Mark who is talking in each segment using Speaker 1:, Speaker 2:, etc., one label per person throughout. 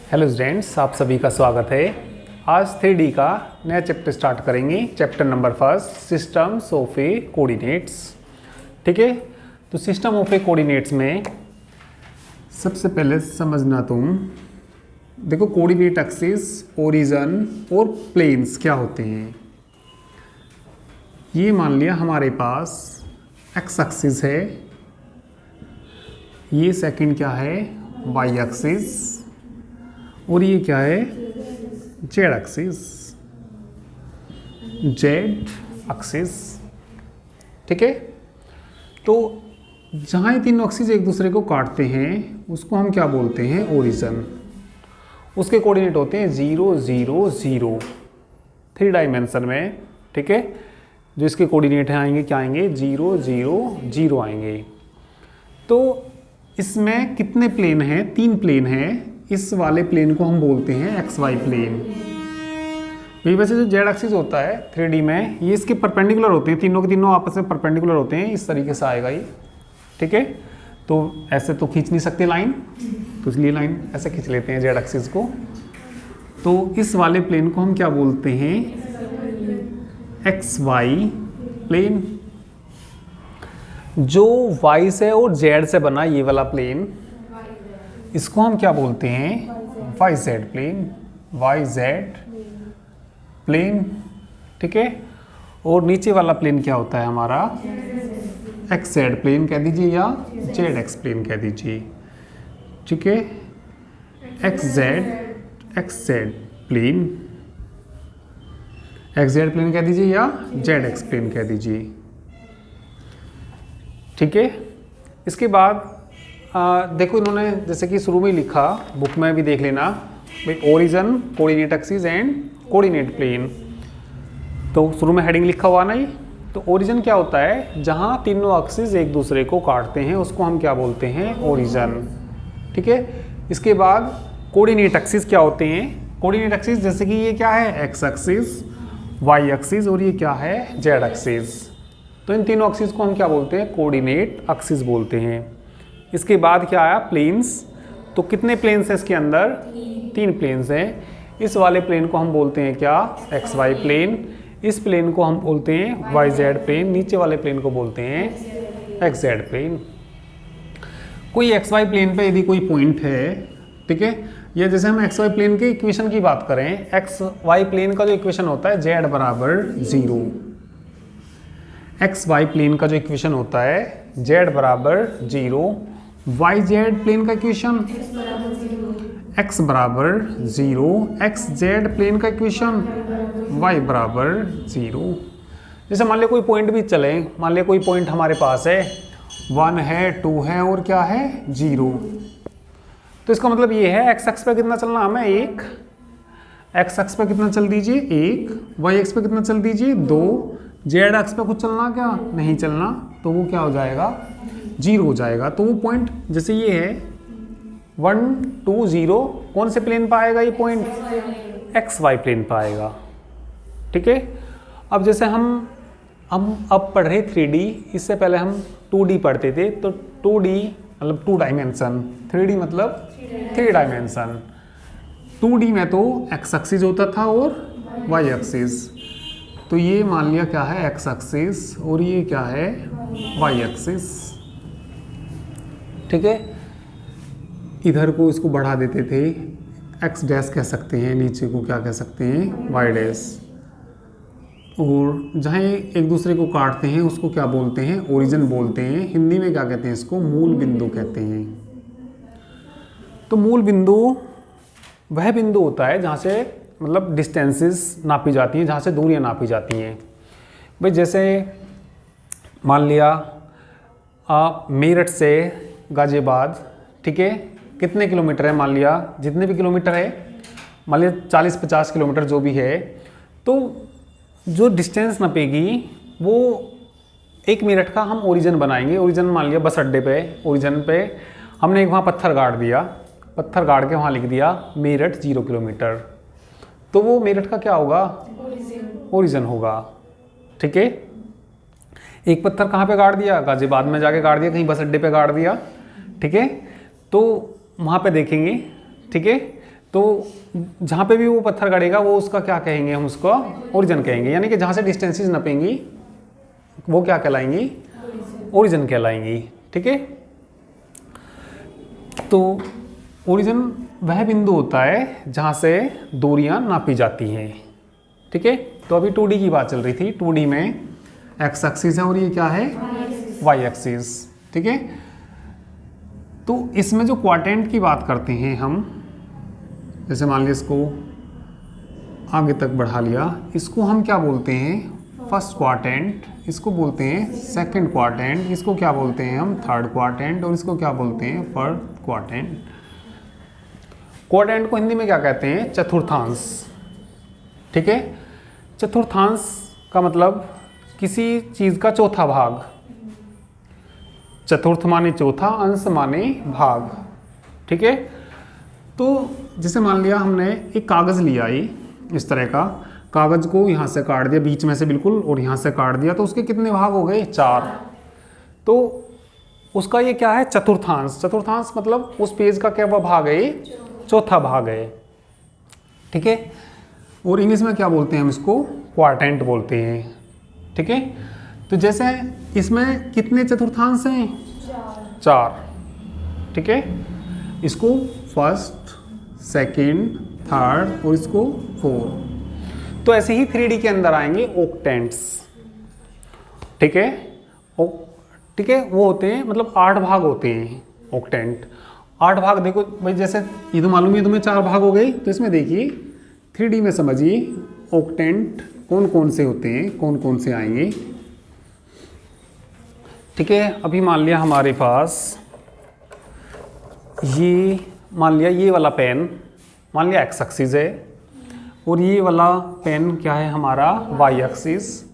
Speaker 1: Hello students, आप सभी का स्वागत है। आज 3D का नया चैप्टर स्टार्ट करेंगे। Chapter number first, systems of A coordinates. ठीक है, तो सिस्टम ऑफ ए कोऑर्डिनेट्स में सबसे पहले समझना तुम देखो, कोऑर्डिनेट एक्सिस, ओरिजिन और प्लेन्स क्या होते हैं। ये मान लिया हमारे पास एक्स एक्सिस है, ये सेकंड क्या है, वाई एक्सिस, और ये क्या है, जेड एक्सिस, जेड एक्सिस। ठीक है, तो जहाँ ये तीनों एक्सिस एक दूसरे को काटते हैं उसको हम क्या बोलते हैं, ओरिजिन। उसके कोऑर्डिनेट होते हैं 0 0 0 3 डायमेंशन में। ठीक है, जो इसके कोऑर्डिनेट हैं आएंगे क्या आएंगे, 0 0 0 आएंगे। तो इसमें कितने प्लेन हैं, 3 प्लेन हैं। इस वाले प्लेन को हम बोलते हैं एक्स वाई प्लेन। ये वैसे जो जेड एक्सिस होता है 3D में, ये इसके परपेंडिकुलर होते हैं, तीनों के तीनों आपस में परपेंडिकुलर होते हैं। इस तरीके से आएगा ये। ठीक है, तो ऐसे तो खींच नहीं सकते लाइन, तो इसलिए लाइन ऐसे खींच लेते हैं जेड एक्सिस को। तो इस वाले प्लेन को हम क्या बोलते हैं, एक्स वाई प्लेन। जो वाई से और जेड से बना ये वाला प्लेन, इसको हम क्या बोलते हैं, Y Z plane, Y Z plane. ठीक है, और नीचे वाला प्लेन क्या होता है हमारा, एक्स जेड प्लेन कह दीजिए या जेड एक्स प्लेन कह दीजिए। ठीक है, X Z plane, X Z plane कह दीजिए या जेड एक्स प्लेन कह दीजिए। ठीक है, इसके बाद देखो इन्होंने जैसे कि शुरू में लिखा, बुक में भी देख लेना भाई, origin, coordinate axis and coordinate plane. तो शुरू में हेडिंग लिखा हुआ नहीं। तो ओरिजिन क्या होता है, जहां तीनों एक्सिस एक दूसरे को काटते हैं उसको हम क्या बोलते हैं, ओरिजिन। ठीक है, इसके बाद कोऑर्डिनेट एक्सिस क्या होते हैं। कोऑर्डिनेट एक्सिस जैसे कि ये क्या है, एक्स एक्सिस, वाई एक्सिस, और ये क्या है, जेड एक्सिस। तो इन तीनों एक्सिस को हम क्या बोलते हैं, कोऑर्डिनेट एक्सिस बोलते हैं। इसके बाद क्या आया, प्लेन्स। तो कितने प्लेन्स हैं इसके अंदर, 3 प्लेन्स हैं। इस वाले प्लेन को हम बोलते हैं क्या, एक्स वाई प्लेन। इस प्लेन को हम बोलते हैं वाई जेड प्लेन। नीचे वाले प्लेन को बोलते हैं एक्स जेड प्लेन। कोई एक्स वाई प्लेन पे यदि कोई पॉइंट है, ठीक है, या जैसे हम एक्स वाई प्लेन के इक्वेशन की बात करें, एक्स वाई प्लेन का जो इक्वेशन होता है जेड बराबर 0। एक्स वाई प्लेन का जो इक्वेशन होता है जेड बराबर 0। वाई जेड प्लेन का इक्वेशन x बराबर 0। एक्स जेड प्लेन का इक्वेशन y बराबर 0। जैसे मान लिया कोई पॉइंट भी चले, मान लिया कोई पॉइंट हमारे पास है, 1 है, 2 है और क्या है, 0। तो इसका मतलब ये है x एक्स पे कितना चलना हमें, 1। x एक्स पे कितना चल दीजिए, 1। y एक्स पे कितना चल दीजिए, 2। जेड एक्स पे कुछ चलना क्या, नहीं चलना, तो वो क्या हो जाएगा, 0 हो जाएगा। तो वो पॉइंट जैसे ये है 1 2 0, कौन से प्लेन पर आएगा ये पॉइंट, एक्स वाई प्लेन पर आएगा। ठीक है, अब जैसे हम अब पढ़ रहे 3D, इससे पहले हम 2D पढ़ते थे। तो 2D मतलब 2 डायमेंशन, 3D मतलब 3 डायमेंशन। 2D में तो एक्स एक्सिस होता था और वाई एक्सिस। तो ये मान लिया क्या है, एक्स एक्सिस, और ये क्या है, वाई एक्सिस। ठीक है, इधर को इसको बढ़ा देते थे, एक्स डैश कह सकते हैं, नीचे को क्या कह सकते हैं, वाई डैश। और जहाँ एक दूसरे को काटते हैं उसको क्या बोलते हैं, ओरिजिन बोलते हैं। हिंदी में क्या कहते हैं इसको, मूल बिंदु कहते हैं। तो मूल बिंदु वह बिंदु होता है जहाँ से मतलब डिस्टेंसेस नापी जाती हैं, जहाँ से दूरियाँ नापी जाती हैं। भाई जैसे मान लिया मेरठ से गाजियाबाद, ठीक है, कितने किलोमीटर है, मान लिया जितने भी किलोमीटर है, मान लिया 40-50 किलोमीटर जो भी है, तो जो डिस्टेंस नापेगी वो 1 मिनट का हम ओरिजिन बनाएंगे। ओरिजिन मान लिया बस अड्डे पे, ओरिजिन पे हमने एक वहाँ पत्थर गाड़ दिया, पत्थर गाड़ के वहाँ लिख दिया मेरठ 0 किलोमीटर, तो वो मेरठ का क्या होगा, ओरिजिन होगा। ठीक है, एक पत्थर कहाँ पे गाड़ दिया, गाजियाबाद में जाके गाड़ दिया, कहीं बस अड्डे पे गाड़ दिया। ठीक है, तो वहाँ पे देखेंगे। ठीक है, तो जहाँ पे भी वो पत्थर गड़ेगा वो उसका क्या कहेंगे, हम उसको ओरिजिन कहेंगे। यानी कि जहाँ से डिस्टेंसेस नपेंगी वो क्या कहलाएंगी, ओरिजिन कहलाएंगी। ठीक है, तो ओरिजिन वह बिंदु होता है जहाँ से दूरियां नापी जाती हैं। ठीक है, तो अभी 2D की बात चल रही थी। 2D में एक्स एक्सिस है और ये क्या है, वाई एक्सिस। ठीक है, तो इसमें जो क्वाड्रेंट की बात करते हैं हम, जैसे मान लिया इसको आगे तक बढ़ा लिया, इसको हम क्या बोलते हैं, फर्स्ट क्वाड्रेंट, इसको बोलते हैं सेकंड क्वाड्रेंट, इसको क्या बोलते हैं हम, थर्ड क्वाड्रेंट, और इसको क्या बोलते हैं, फोर्थ क्वाड्रेंट। क्वाड्रेंट को हिंदी में क्या कहते हैं, चतुर्थांश। ठीक है, चतुर्थांश का मतलब किसी चीज का चौथा भाग। चतुर्थ माने चौथा, अंश माने भाग। ठीक है, तो जैसे मान लिया हमने एक कागज लिया, ये इस तरह का कागज को यहाँ से काट दिया बीच में से बिल्कुल, और यहाँ से काट दिया, तो उसके कितने भाग हो गए, 4। तो उसका ये क्या है, चतुर्थांश। चतुर्थांश मतलब उस पेज का क्या भाग है, चौथा भाग है। ठीक है, और इंग्लिश में क्या बोलते हैं हम इसको, क्वाड्रेंट बोलते हैं। ठीक है, तो जैसे इसमें कितने चतुर्थांश हैं, 4। ठीक है, इसको फर्स्ट, सेकंड, थर्ड और इसको 4। तो ऐसे ही 3D के अंदर आएंगे ऑक्टेंट्स। ठीक है, ठीक है, वो होते हैं मतलब 8 भाग होते हैं ऑक्टेंट। 8 भाग देखो भाई, जैसे ये तो मालूम है तुम्हें 4 भाग हो गए, तो इसमें देखिए 3D में समझिए ऑक्टेंट कौन कौन से होते हैं, कौन कौन से आएंगे। ठीक है, अभी मान लिया हमारे पास ये, मान लिया ये वाला पेन, मान लिया एक्स एक्सिस है, और ये वाला पेन क्या है हमारा, वाई एक्सिस,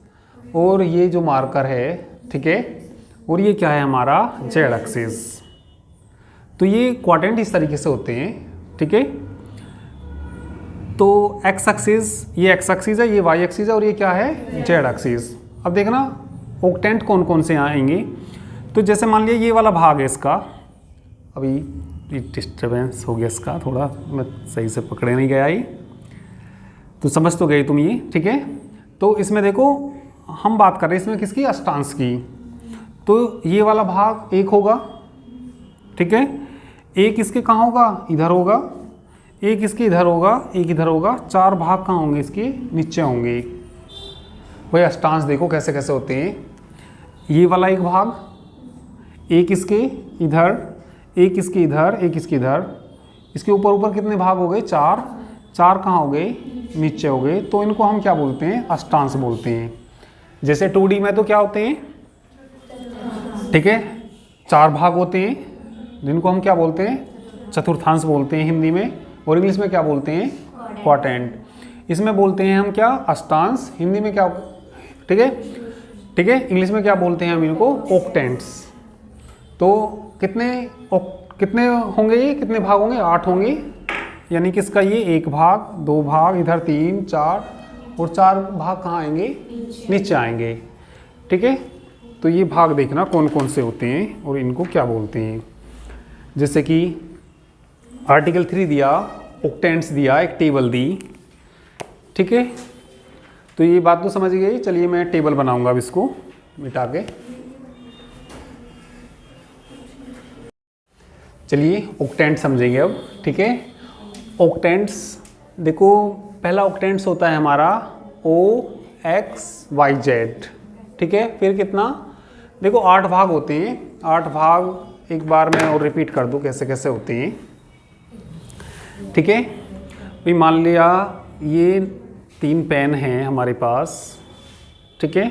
Speaker 1: और ये जो मार्कर है, ठीक है, और ये क्या है हमारा, जेड एक्सिस। तो ये क्वाड्रेंट इस तरीके से होते हैं। ठीक है, तो एक्स एक्सिस, ये एक्स एक्सिस है, ये वाई एक्सिस है, और ये क्या है, जेड एक्सिस। अब देखना ऑक्टेंट कौन कौन से आएंगे। तो जैसे मान लिया ये वाला भाग है इसका, अभी डिस्टर्बेंस हो गया इसका थोड़ा, मैं सही से पकड़े नहीं गया, ये तो समझ तो गई तुम ये। ठीक है, तो इसमें देखो हम बात कर रहे हैं इसमें किसकी, अष्टांश की। तो ये वाला भाग 1 होगा। ठीक है, एक इसके कहाँ होगा, इधर होगा, एक इसके इधर होगा, एक इधर होगा, 4 भाग कहाँ होंगे, इसके नीचे होंगे। वही अष्टांश देखो कैसे कैसे होते हैं। ये वाला एक भाग, एक इसके इधर, एक इसके इधर, एक इसके इधर, इसके ऊपर ऊपर कितने भाग हो गए, 4। 4 कहाँ हो गए, नीचे हो गए। तो इनको हम क्या बोलते हैं, अष्टांश बोलते हैं। जैसे 2D में तो क्या होते हैं, ठीक है, 4 भाग होते हैं, जिनको हम क्या बोलते हैं, चतुर्थांश बोलते हैं हिंदी में, और इंग्लिश में क्या बोलते हैं, क्वाड्रेंट। इसमें बोलते हैं हम क्या, अष्टांश, हिंदी में क्या, ठीक है, ठीक है, इंग्लिश में क्या बोलते हैं हम इनको, ऑक्टेंट्स। तो कितने होंगे, ये कितने भाग होंगे, 8 होंगे। यानी कि इसका ये 1 भाग, 2 भाग, इधर 3, 4, और 4 भाग कहाँ आएंगे, नीचे आएंगे। ठीक है, तो ये भाग देखना कौन कौन से होते हैं और इनको क्या बोलते हैं। जैसे कि आर्टिकल 3 दिया, ऑक्टेंट्स दिया, एक टेबल दी। ठीक है, तो ये बात तो समझ गई। चलिए मैं टेबल बनाऊंगा अब इसको मिटा के। चलिए ऑक्टेंट समझेंगे अब। ठीक है, ऑक्टेंट्स देखो, पहला ऑक्टेंट्स होता है हमारा OXYZ। ठीक है, फिर कितना, देखो 8 भाग होते हैं। 8 भाग एक बार मैं और रिपीट कर दूं कैसे कैसे होते हैं। ठीक है, भाई मान लिया ये 3 पेन हैं हमारे पास। ठीक है,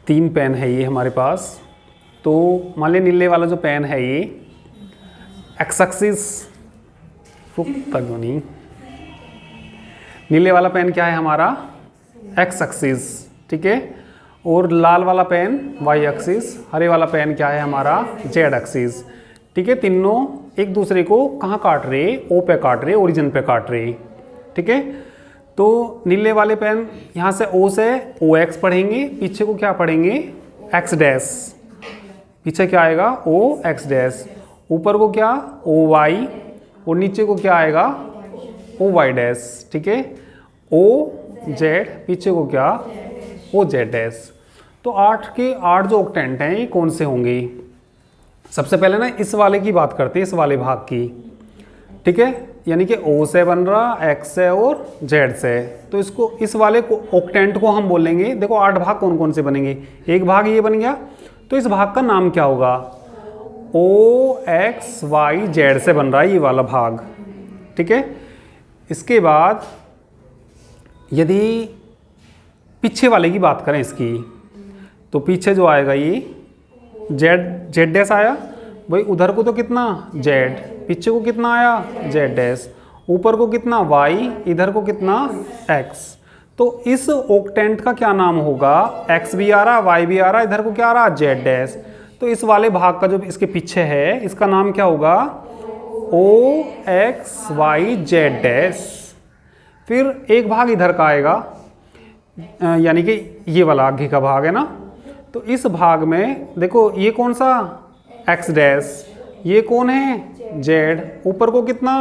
Speaker 1: 3 पेन है ये हमारे पास। तो मान लिया नीले वाला जो पेन है ये एक्स एक्सिस तक नहीं, नीले वाला पेन क्या है हमारा, एक्स एक्सिस। ठीक है, और लाल वाला पेन वाई एक्सिस, हरे वाला पेन क्या है हमारा, जेड एक्सिस। ठीक है, तीनों एक दूसरे को कहाँ काट रहे, ओ पे काट रहे, ओरिजिन पे काट रहे। ठीक है, तो नीले वाले पेन यहाँ से ओ से OX पढ़ेंगे, पीछे को क्या पढ़ेंगे, एक्स डैश, पीछे क्या आएगा OX डैश, ऊपर को क्या OY, और नीचे को क्या आएगा, ओ वाई डैश, ठीक है, ओ जेड, पीछे को क्या, ओ जेड डैश। तो 8 के 8 जो ऑक्टेंट हैं ये कौन से होंगे? सबसे पहले ना इस वाले की बात करते हैं, इस वाले भाग की, ठीक है, यानी कि ओ से बन रहा, एक्स से और जेड से। तो इसको, इस वाले को ऑक्टेंट को हम बोलेंगे, देखो 8 भाग कौन कौन से बनेंगे, एक भाग ये बन गया, तो इस भाग का नाम क्या होगा, ओ एक्स वाई जेड से बन रहा है ये वाला भाग, ठीक है। इसके बाद यदि पीछे वाले की बात करें इसकी, तो पीछे जो आएगा ये जेड डैश आया, भाई उधर को तो कितना जेड, पीछे को कितना आया जेड डैश, ऊपर को कितना वाई, इधर को कितना एक्स। तो इस ऑक्टेंट का क्या नाम होगा, एक्स भी आ रहा, वाई भी आ रहा, इधर को क्या आ रहा जेड डैश। तो इस वाले भाग का जो इसके पीछे है इसका नाम क्या होगा, ओ एक्स वाई जेड डैश। फिर एक भाग इधर का आएगा, यानी कि ये वाला आगे का भाग है ना, तो इस भाग में देखो ये कौन सा एक्स डैश, ये कौन है जेड, ऊपर को कितना,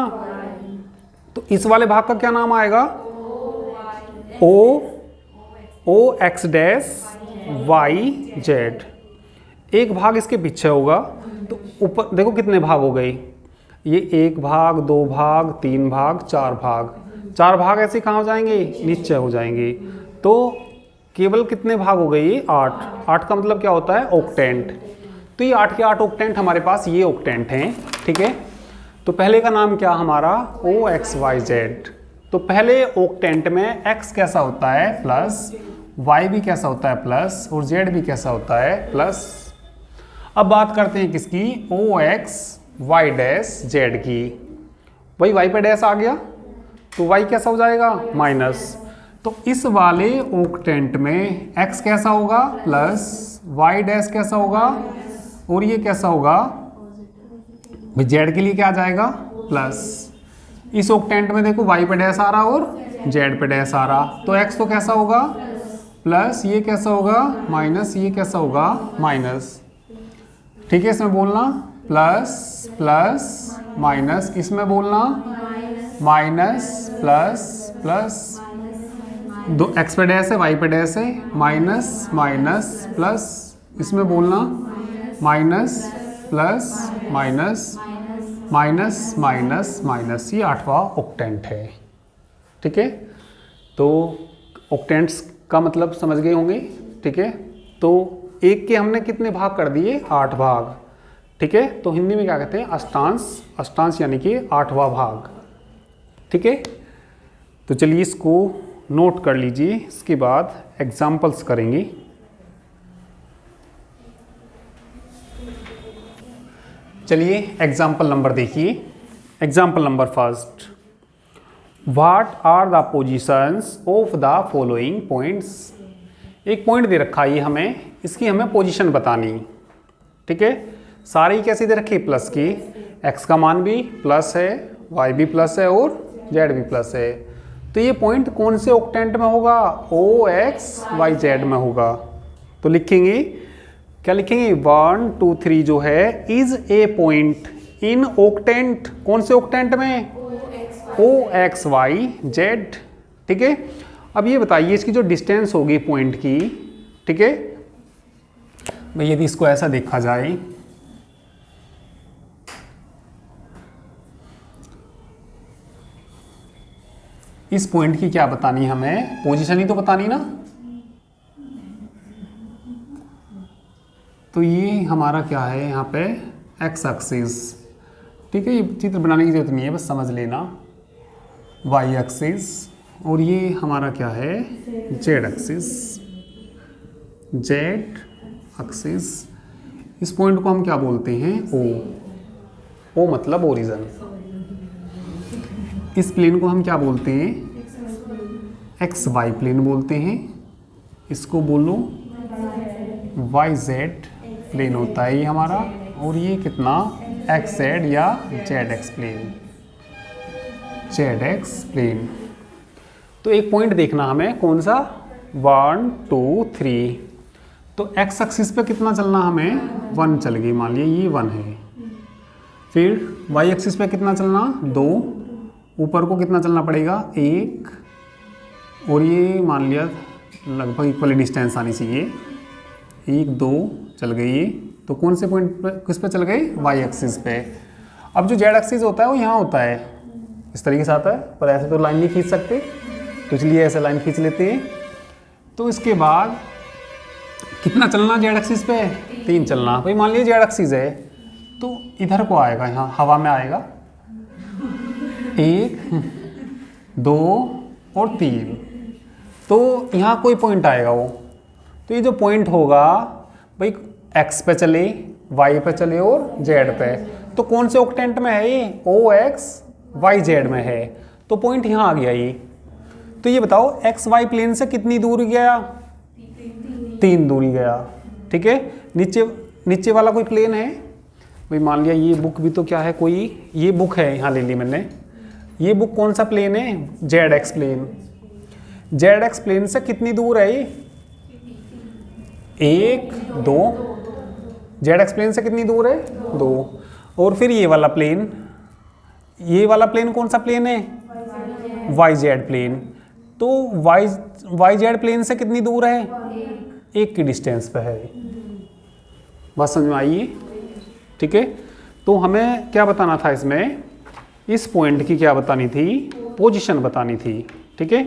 Speaker 1: तो इस वाले भाग का क्या नाम आएगा, ओ एक्स डैश वाई जेड। एक भाग इसके पीछे होगा, तो ऊपर देखो कितने भाग हो गए, ये 1 भाग, 2 भाग, 3 भाग, 4 भाग, 4 भाग ऐसे कहाँ हो जाएंगे, नीचे हो जाएंगे। तो केवल कितने भाग हो गए, ये 8। 8 का मतलब क्या होता है, ऑक्टेंट। तो ये 8 के 8 ऑक्टेंट हमारे पास ये ऑक्टेंट हैं, ठीक है। तो पहले का नाम क्या हमारा, ओ एक्स वाई जेड। तो पहले ऑक्टेंट में x कैसा होता है प्लस, y भी कैसा होता है प्लस, और z भी कैसा होता है प्लस। अब बात करते हैं किसकी, ओ एक्स वाई डैश जेड की। भाई y पे डैश आ गया तो y कैसा हो जाएगा, माइनस। तो इस वाले ऑक्टेंट में x कैसा होगा प्लस, y डैश कैसा होगा, और ये कैसा होगा, भाई z के लिए क्या आ जाएगा प्लस। इस ऑक्टेंट में देखो y पे डैश आ रहा और z पे डैश आ रहा, तो x तो कैसा होगा प्लस, ये कैसा होगा माइनस, ये कैसा होगा माइनस, ठीक है। इसमें बोलना प्लस प्लस माइनस, इसमें बोलना माइनस प्लस प्लस, दो एक्स पे डैश है, वाई पे डैश है, माइनस माइनस प्लस, इसमें बोलना minus plus minus minus minus minus. ये 8वां ऑक्टेंट है, ठीक है। तो ऑक्टेंट्स का मतलब समझ गए होंगे, ठीक है। तो एक के हमने कितने भाग कर दिए, 8 भाग, ठीक है। तो हिंदी में क्या कहते हैं, अष्टांश, अष्टांश यानी कि 8वां भाग, ठीक है। तो चलिए इसको नोट कर लीजिए, इसके बाद एग्जाम्पल्स करेंगे। चलिए एग्जाम्पल नंबर देखिए। Example number first, what are the positions of the following points. एक पॉइंट दे रखा है ये हमें, इसकी हमें पोजीशन बतानी, ठीक है। सारी कैसे दे रखी, प्लस की, x का मान भी प्लस है, y भी प्लस है और z भी प्लस है। तो ये पॉइंट कौन से ऑक्टेंट में होगा, ओ एक्स वाई जेड में होगा। तो लिखेंगे, क्या लिखेंगे, 1 2 3 जो है is a point in octant, कौन से ऑक्टेंट में, ओ एक्स वाई जेड, ठीक है। अब ये बताइए इसकी जो डिस्टेंस होगी पॉइंट की, ठीक है। भाई यदि इसको ऐसा देखा जाए, इस पॉइंट की क्या बतानी हमें, पोजीशन ही तो बतानी ना। तो ये हमारा क्या है यहाँ पे, एक्स एक्सिस, ठीक है। ये चित्र बनाने की जरूरत नहीं है, बस समझ लेना, वाई एक्सिस, और ये हमारा क्या है, जेड एक्सिस, जेड एक्सिस। इस पॉइंट को हम क्या बोलते हैं, ओ, ओ मतलब ओरिजिन। इस प्लेन को हम क्या बोलते हैं, एक्स वाई प्लेन बोलते हैं। इसको बोलो वाई जेड प्लेन होता है ये हमारा, और ये कितना, एक्स जेड या Z X plane, Z X plane. तो एक पॉइंट देखना हमें, कौन सा, 1 2 3। तो एक्स एक्सिस पे कितना चलना हमें, 1 चल गई, मान लिया ये 1 है। फिर वाई एक्सिस पे कितना चलना 2, ऊपर को कितना चलना पड़ेगा 1, और ये मान लिया लगभग इक्वली डिस्टेंस आनी चाहिए, 1 2 चल गई ये। तो कौन से पॉइंट पे किस पे चल गए वाई एक्सिस पे। अब जो जेड एक्सिस होता है वो यहाँ होता है, इस तरीके से आता है, पर ऐसे तो लाइन नहीं खींच सकते, तो इसलिए ऐसे लाइन खींच लेते हैं। तो इसके बाद कितना चलना जेड एक्सिस पे 3 चलना। भाई मान लीजिए जेड एक्सिस है तो इधर को आएगा, यहाँ हवा में आएगा 1 2 और 3, तो यहाँ कोई पॉइंट आएगा वो। तो ये जो पॉइंट होगा भाई एक्स पे चले, वाई पे चले और जेड पे, तो कौन से ऑक्टेंट में है ये ओ एक्स वाई जेड में है, तो पॉइंट यहाँ आ गया ये। तो ये बताओ एक्स वाई प्लेन से कितनी दूर गया 3 दूरी गया। ठीक है, नीचे वाला कोई प्लेन है भाई, मान लिया ये बुक भी तो क्या है कोई, ये बुक है यहाँ ले ली मैंने, ये बुक कौन सा प्लेन है Z X plane. Z X plane से कितनी दूर है ये 1 2, जेड एक्स प्लेन से कितनी दूर है 2। और फिर ये वाला प्लेन कौन सा प्लेन है वाई जेड प्लेन, तो वाई जेड प्लेन से कितनी दूर है 1 की डिस्टेंस पे है। बात समझ में आई। ठीक है, तो हमें क्या बताना था इसमें, इस पॉइंट की क्या बतानी थी, पोजीशन बतानी थी। ठीक है,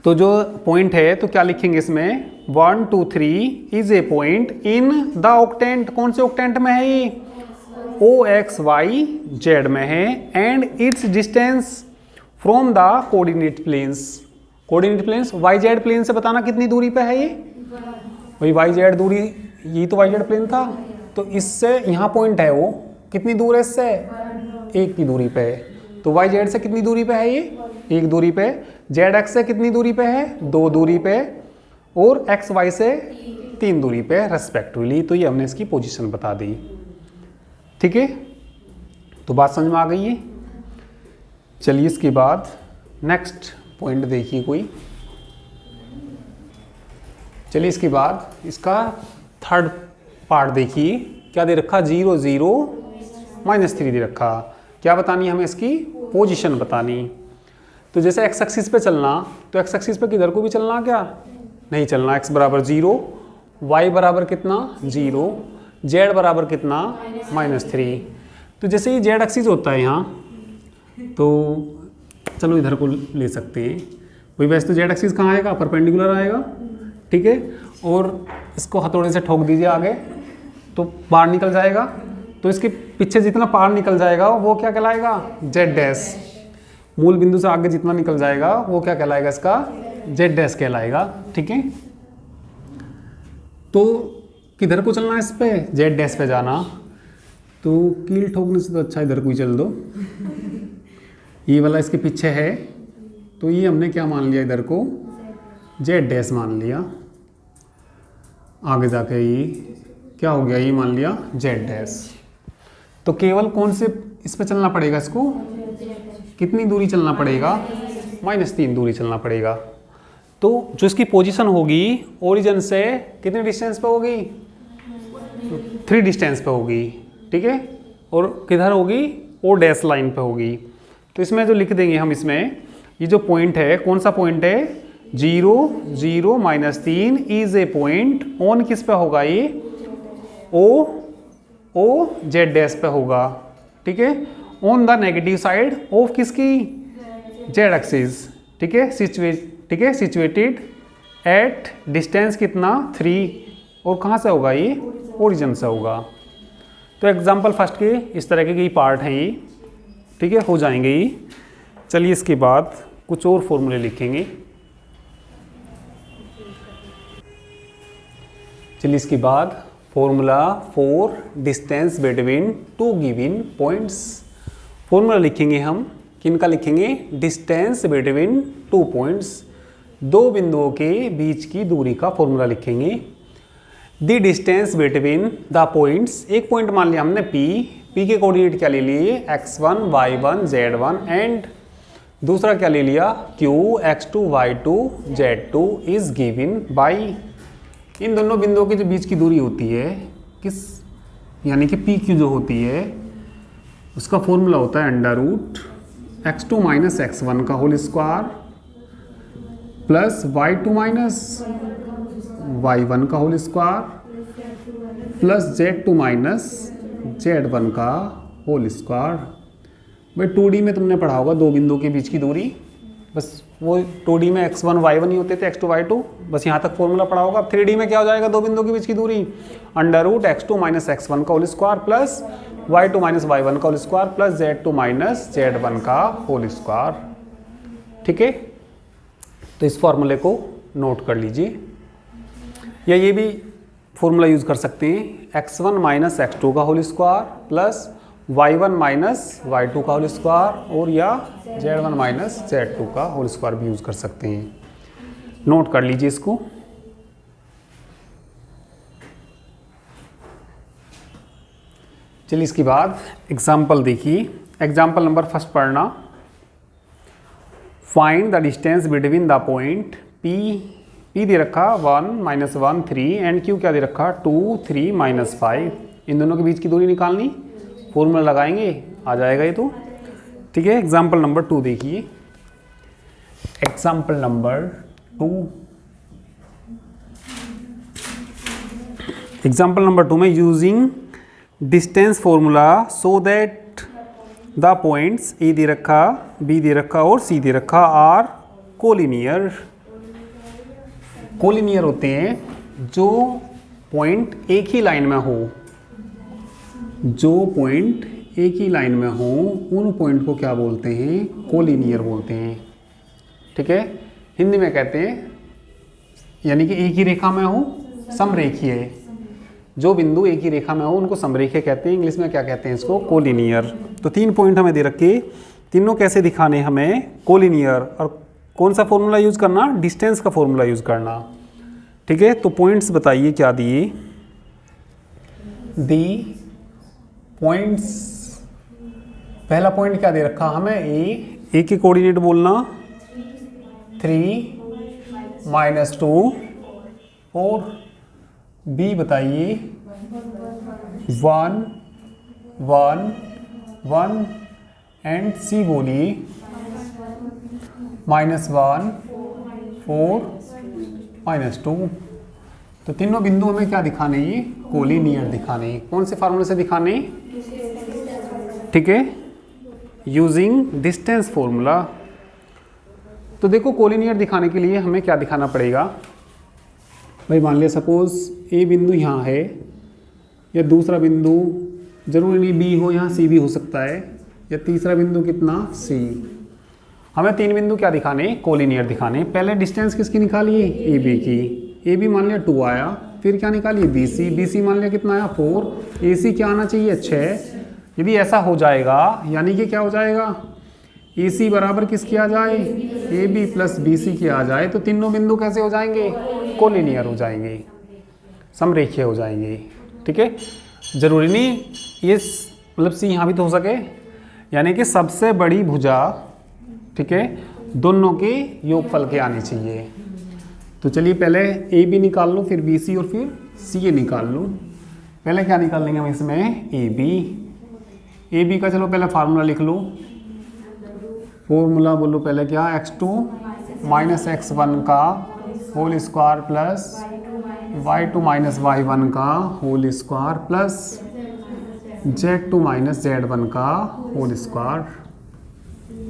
Speaker 1: तो जो पॉइंट है तो क्या लिखेंगे इसमें 1 2 3 is a point in the octant, कौन से ऑक्टेंट में है ये ओ एक्स वाई जेड में है, and its distance from the coordinate planes. Coordinate planes Y Z plane से बताना कितनी दूरी पे है ये, वही वाई जेड दूरी, ये तो वाई जेड प्लेन था, तो इससे यहाँ पॉइंट है वो कितनी दूर है इससे 1 की दूरी पे है। तो वाई जेड से कितनी दूरी पे है ये 1 दूरी पे, जेड एक्स से कितनी दूरी पे है 2 दूरी पे, और एक्स वाई से 3 दूरी पे रेस्पेक्टिवली। तो ये हमने इसकी पोजीशन बता दी। ठीक है, तो बात समझ में आ गई है। चलिए इसके बाद नेक्स्ट पॉइंट देखिए कोई। चलिए इसके बाद इसका थर्ड पार्ट देखिए, क्या दे रखा 0 0 -3 दे रखा। क्या बतानी हमें इसकी पोजीशन बतानी। तो जैसे एक्स एक्सिस पे चलना, तो एक्स एक्सिस पे किधर को भी चलना, क्या नहीं चलना, x बराबर 0, y बराबर कितना 0, z बराबर कितना -3। तो जैसे ये जेड एक्सिस होता है यहाँ, तो चलो इधर को ले सकते हैं। वही वैसे तो जेड एक्सिस कहाँ आएगा, परपेंडिकुलर आएगा। ठीक है, और इसको हथौड़े से ठोक दीजिए आगे तो बाहर निकल जाएगा, तो इसके पीछे जितना पार निकल जाएगा वो क्या कहलाएगा जेड डैश। मूल बिंदु से आगे जितना निकल जाएगा वो क्या कहलाएगा, इसका जेड डैश कहलाएगा। ठीक है, तो किधर को चलना है इस पे, जेड डैश पे जाना। तो कील ठोकने से तो अच्छा इधर को ही चल दो। ये वाला इसके पीछे है, तो ये हमने क्या मान लिया, इधर को जेड डैश मान लिया। आगे जाके ये क्या हो गया, ये मान लिया जेड डैश। तो केवल कौन से इस पे चलना पड़ेगा, इसको कितनी दूरी चलना पड़ेगा, -3 दूरी चलना पड़ेगा। तो जो इसकी पोजीशन होगी ओरिजिन से कितने डिस्टेंस पे होगी, 3 डिस्टेंस पे होगी। ठीक है, और किधर होगी, ओ डैश लाइन पे होगी। तो इसमें जो लिख देंगे हम, इसमें ये जो पॉइंट है कौन सा पॉइंट है 0 0 -3 इज ए पॉइंट ऑन किस पे होगा, ये ओ जेड डैश पे होगा। ठीक है, on the negative side of किसकी, जेड एक्सिस। ठीक है, सिचुएटेड एट डिस्टेंस कितना 3, और कहाँ से होगा, ये ओरिजिन से होगा। तो एग्जांपल फर्स्ट के इस तरह के पार्ट हैं ये। ठीक है, हो जाएंगे ये। चलिए इसके बाद कुछ और फॉर्मूले लिखेंगे। चलिए इसके बाद formula for distance between 2 given points. Formula लिखेंगे हम, किनका लिखेंगे, डिस्टेंस बिटवीन 2 पॉइंट्स, 2 बिंदुओं के बीच की दूरी का फॉर्मूला लिखेंगे। The distance between the points, एक पॉइंट मान लिया हमने P के कोऑर्डिनेट क्या ले लिए x1 y1 z1, एंड दूसरा क्या ले लिया Q x2 y2 z2 is given by. इन दोनों बिंदुओं के जो बीच की दूरी होती है किस, यानी कि PQ जो होती है उसका फॉर्मूला होता है under root x2 minus x1 का whole square plus y2 minus y1 का whole square plus z2 minus z1 का होल स्क्वायर। भाई 2D में तुमने पढ़ा होगा दो बिंदुओं के बीच की दूरी, बस वो 2D में x1 y1 ही होते थे, x2 y2, बस यहाँ तक फॉर्मूला पढ़ा होगा। अब 3D में क्या हो जाएगा दो बिंदुओं के बीच की दूरी, under root x2 minus x1 का whole square plus y2 minus y1 का whole square plus z2 minus z1 का होल स्क्वायर। ठीक है, तो इस फॉर्मूले को नोट कर लीजिए, या ये भी फॉर्मूला यूज़ कर सकते हैं x1 माइनस x2 का whole square plus y1 minus y2 का होल स्क्वायर, और या z1 माइनस z2 का होल स्क्वायर भी यूज़ कर सकते हैं। नोट कर लीजिए इसको। चलिए इसके बाद एग्जाम्पल देखिए। एग्जाम्पल नंबर फर्स्ट पढ़ना। Find the distance between the point P दे रखा 1 माइनस 1 3 एंड Q क्या दे रखा 2 3 माइनस 5। इन दोनों के बीच की दूरी निकालनी, फॉर्मूला लगाएंगे, आ जाएगा ये तो। ठीक है, एग्जाम्पल नंबर 2 देखिए। एग्जाम्पल नंबर 2, एग्जाम्पल नंबर 2 में using distance formula so that the points A दे रखा, बी दे रखा और सी दे रखा आर कोलिनियर। कोलिनियर होते हैं जो पॉइंट एक ही लाइन में हो, जो पॉइंट एक ही लाइन में हो उन पॉइंट को क्या बोलते हैं, कोलिनियर बोलते हैं। ठीक है, हिंदी में कहते हैं यानी कि एक ही रेखा में हो, समरेखीय। जो बिंदु एक ही रेखा में हो उनको समरेखीय कहते हैं। इंग्लिश में क्या कहते हैं इसको, कोलिनियर। तो 3 पॉइंट हमें दे रखे, तीनों कैसे दिखाने हमें, कोलिनियर। और कौन सा फॉर्मूला यूज़ करना, डिस्टेंस का फॉर्मूला यूज़ करना। ठीक है, तो पॉइंट्स बताइए क्या दिए। दी पॉइंट्स, पहला पॉइंट क्या दे रखा हमें, ए के कोऑर्डिनेट बोलना 3 माइनस 2 4, बी बताइए 1 1 1 एंड सी बोलिए -1 4 -2। तो तीनों बिंदु हमें क्या दिखाने, ये कोलिनियर दिखाने। कौन से फार्मूले से दिखाने, ठीक है, यूजिंग डिस्टेंस फॉर्मूला। तो देखो कोलिनियर दिखाने के लिए हमें क्या दिखाना पड़ेगा भाई। मान लिया सपोज ए बिंदु यहाँ है, या दूसरा बिंदु जरूरी नहीं बी हो, यहाँ सी भी हो सकता है, या तीसरा बिंदु कितना सी। हमें 3 बिंदु क्या दिखाने, कोलिनियर दिखाने। पहले डिस्टेंस किसकी निकालिए, ए बी की। ए बी मान लिया 2 आया, फिर क्या निकालिए बी सी। बी सी मान लिया कितना आया 4। ए सी क्या आना चाहिए 6। यदि ऐसा हो जाएगा यानी कि क्या हो जाएगा, ए सी बराबर किसकी आ जाए, A B plus B C की आ जाए, तो तीनों बिंदु कैसे हो जाएंगे, कोलिनियर हो जाएंगे, समरेखीय हो जाएंगे। ठीक है, जरूरी नहीं ये मतलब सी यहाँ भी तो हो सके, यानी कि सबसे बड़ी भुजा, ठीक है, दोनों के योगफल के आनी चाहिए। तो चलिए पहले ए बी निकाल लो, फिर बी सी और फिर सी ए निकाल लो। पहले क्या निकाल लेंगे हम इसमें, ए बी। ए बी का चलो पहले फार्मूला लिख लो। फॉर्मूला बोलो पहले क्या, x2 माइनस x1 का whole square plus y2 minus y1 का whole square plus z2 minus z1 का होल स्क्वायर।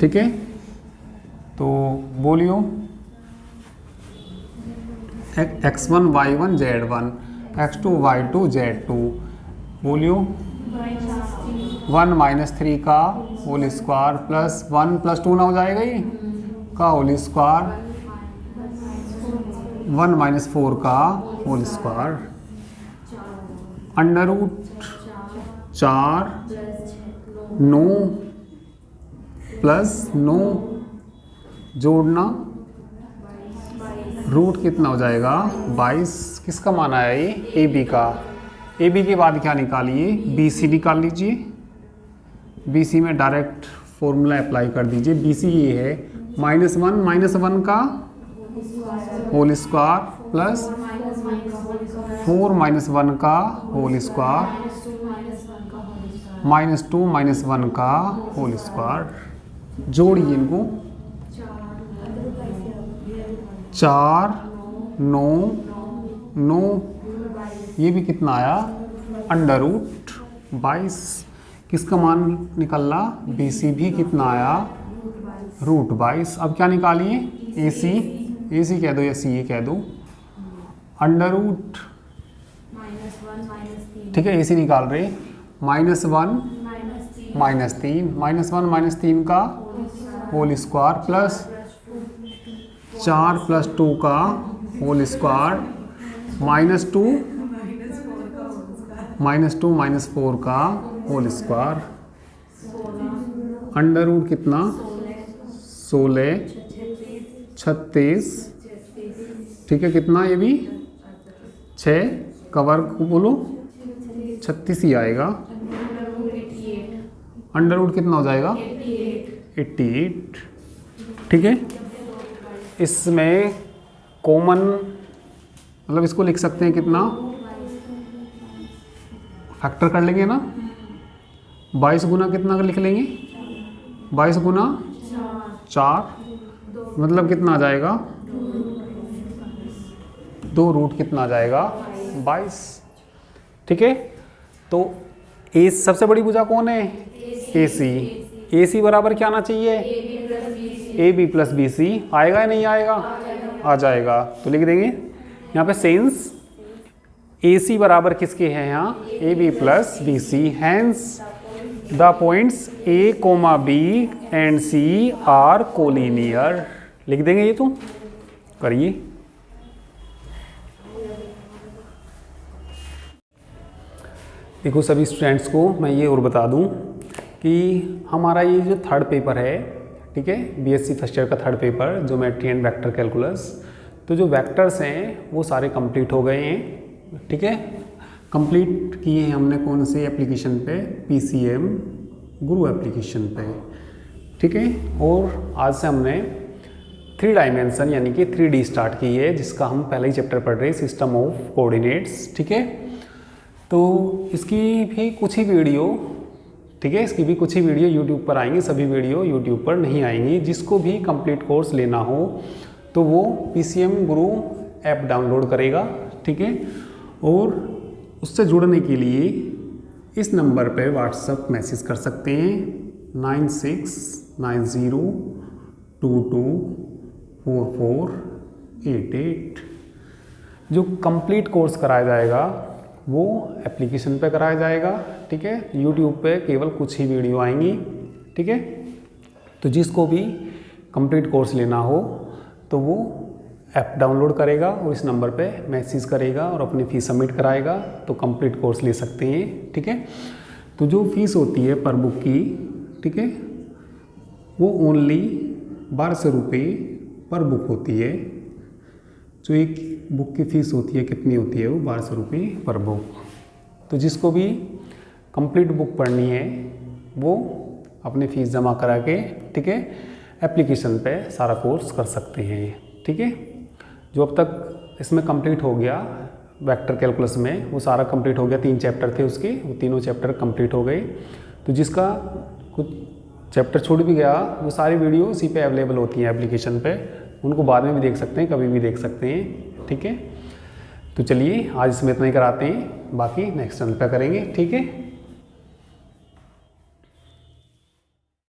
Speaker 1: ठीक है, तो बोलियो x1 y1 z1, x2 y2 z2, बोलियो 1 माइनस 3 का होल स्क्वायर प्लस 1 प्लस 2 ना हो जाएगा ये का होल स्क्वायर, 1 माइनस 4 का whole square, under root 4 9 plus 9 जोड़ना, रूट कितना हो जाएगा 22। किसका मान आया ये, ए बी का। ए बी के बाद क्या निकालिए, बी सी निकाल लीजिए। बी सी में डायरेक्ट फॉर्मूला अप्लाई कर दीजिए। बी सी ये है -1 का होल स्क्वायर प्लस 4 -1 का होल स्क्वायर -2 -1 का होल स्क्वायर, जोड़िए इनको, 4 9 9, ये भी कितना आया √22। किसका मान निकला, BC भी कितना आया √22। अब क्या निकालिए, AC कह दो या CA कह दो, √ ठीक है, AC निकाल रहे, -1 -3 -1 -3 का होल स्क्वायर प्लस 4 + 2 का होल स्क्वायर -2 -4 का होल स्क्वायर, √ कितना 16 36, ठीक है, कितना ये भी 6 का वर्ग को बोलो 36 ही आएगा, √ कितना हो जाएगा 88, ठीक है। इसमें कॉमन मतलब इसको लिख सकते हैं कितना, फैक्टर कर लेंगे ना, 22 गुना कितना लिख लेंगे, 22 गुना 4, मतलब कितना आ जाएगा 2 √ कितना आ जाएगा 22, ठीक है। तो ए सबसे बड़ी भुजा कौन है, AC बराबर क्या आना चाहिए, AB + BC, आएगा या नहीं आएगा, आ जाएगा। तो लिख देंगे यहाँ पे सेंस AC बराबर किसके हैं यहाँ, AB + BC, hence the points A, B and C are collinear, लिख देंगे ये, तो करिए। देखो सभी स्टूडेंट्स को मैं ये और बता दूं कि हमारा ये जो थर्ड पेपर है, ठीक है, BSc फर्स्ट ईयर का third paper, geometry and vector calculus, तो जो वेक्टर्स हैं वो सारे कंप्लीट हो गए हैं, ठीक है। कंप्लीट किए हैं हमने कौन से एप्लीकेशन पे, PCM गुरु एप्लीकेशन पे, ठीक है। और आज से हमने 3 डायमेंशन यानी कि 3D स्टार्ट की है, जिसका हम पहले ही चैप्टर पढ़ रहे हैं, सिस्टम ऑफ कोऑर्डिनेट्स, ठीक है। तो इसकी भी कुछ ही वीडियो, ठीक है, इसकी भी कुछ ही वीडियो यूट्यूब पर आएंगी, सभी वीडियो यूट्यूब पर नहीं आएंगी। जिसको भी कंप्लीट कोर्स लेना हो तो वो PCM गुरु ऐप डाउनलोड करेगा, ठीक है। और उससे जुड़ने के लिए इस नंबर पे व्हाट्सएप मैसेज कर सकते हैं 9690224488। जो कंप्लीट कोर्स कराया जाएगा वो एप्लीकेशन पे कराया जाएगा, ठीक है। यूट्यूब पे केवल कुछ ही वीडियो आएंगी, ठीक है। तो जिसको भी कंप्लीट कोर्स लेना हो तो वो ऐप डाउनलोड करेगा और इस नंबर पे मैसेज करेगा और अपनी फ़ीस सबमिट कराएगा, तो कंप्लीट कोर्स ले सकते हैं, ठीक है। तो जो फीस होती है पर बुक की, ठीक है, वो ओनली 1200 रुपये पर बुक होती है। जो एक बुक की फ़ीस होती है कितनी होती है, वो 1200 रुपये पर बुक। तो जिसको भी कंप्लीट बुक पढ़नी है वो अपनी फ़ीस जमा करा के, ठीक है, एप्लीकेशन पे सारा कोर्स कर सकते हैं, ठीक है। जो अब तक इसमें कंप्लीट हो गया वेक्टर कैलकुलस में, वो सारा कंप्लीट हो गया, 3 चैप्टर थे उसके, वो तीनों चैप्टर कंप्लीट हो गए। तो जिसका कुछ चैप्टर छूट भी गया, वो सारी वीडियो उसी पे अवेलेबल होती हैं एप्लीकेशन पे, उनको बाद में भी देख सकते हैं, कभी भी देख सकते हैं, ठीक है। तो चलिए आज इसमें इतना ही कराते हैं, बाकी नेक्स्ट टर्न पे करेंगे, ठीक है।